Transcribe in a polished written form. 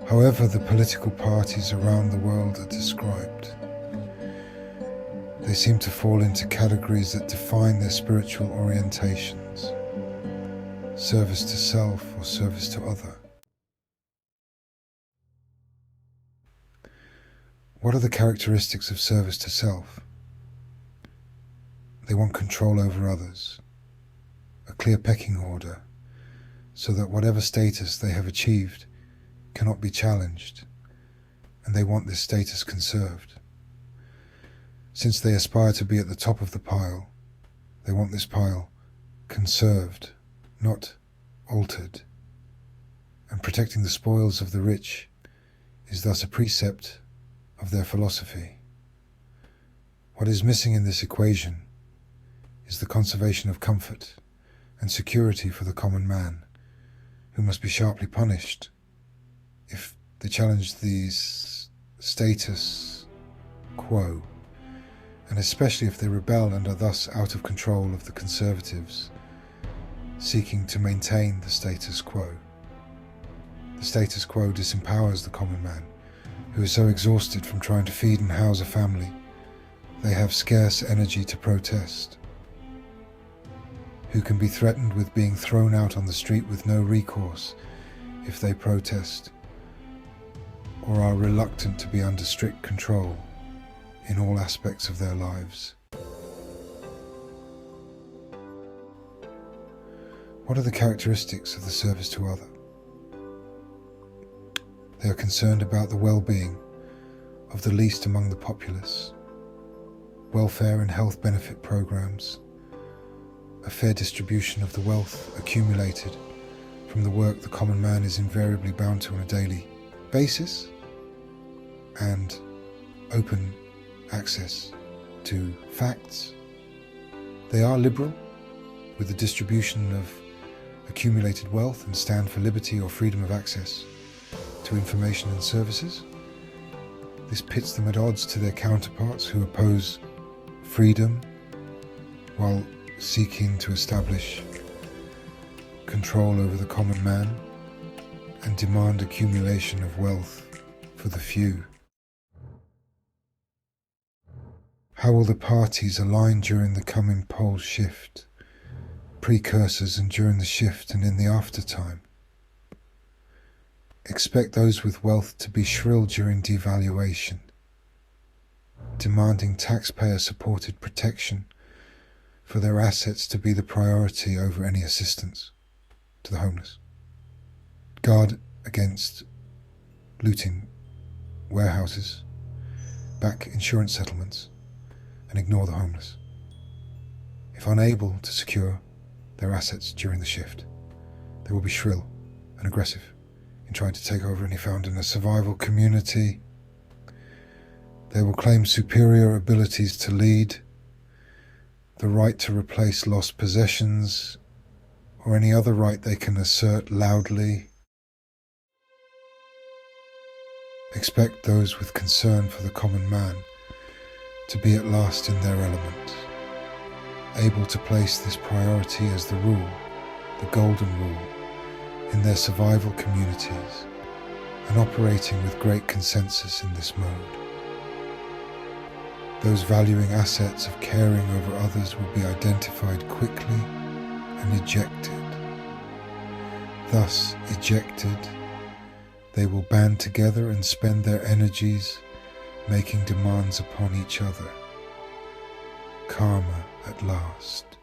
However the political parties around the world are described, they seem to fall into categories that define their spiritual orientations: service to self or service to other. What are the characteristics of service to self? They want control over others, a clear pecking order, so that whatever status they have achieved cannot be challenged, and they want this status conserved. Since they aspire to be at the top of the pile, they want this pile conserved, not altered, and protecting the spoils of the rich is thus a precept of their philosophy. What is missing in this equation is the conservation of comfort and security for the common man, who must be sharply punished if they challenge the status quo, and especially if they rebel and are thus out of control of the conservatives seeking to maintain the status quo. The status quo disempowers the common man, who is so exhausted from trying to feed and house a family, they have scarce energy to protest, who can be threatened with being thrown out on the street with no recourse if they protest, or are reluctant to be under strict control in all aspects of their lives. What are the characteristics of the service to others? They are concerned about the well-being of the least among the populace, welfare and health benefit programs, a fair distribution of the wealth accumulated from the work the common man is invariably bound to on a daily basis, and open access to facts. They are liberal with the distribution of accumulated wealth and stand for liberty or freedom of access to information and services. This pits them at odds to their counterparts who oppose freedom while seeking to establish control over the common man and demand accumulation of wealth for the few. How will the parties align during the coming pole shift, precursors and during the shift and in the aftertime? Expect those with wealth to be shrill during devaluation, demanding taxpayer-supported protection for their assets to be the priority over any assistance to the homeless. Guard against looting warehouses, back insurance settlements, and ignore the homeless. If unable to secure their assets during the shift, they will be shrill and aggressive in trying to take over any found in a survival community. They will claim superior abilities to lead, the right to replace lost possessions, or any other right they can assert loudly. Expect those with concern for the common man to be at last in their element, able to place this priority as the rule, the golden rule, in their survival communities, and operating with great consensus in this mode. Those valuing assets of caring over others will be identified quickly and ejected. Thus ejected, they will band together and spend their energies making demands upon each other. Karma at last.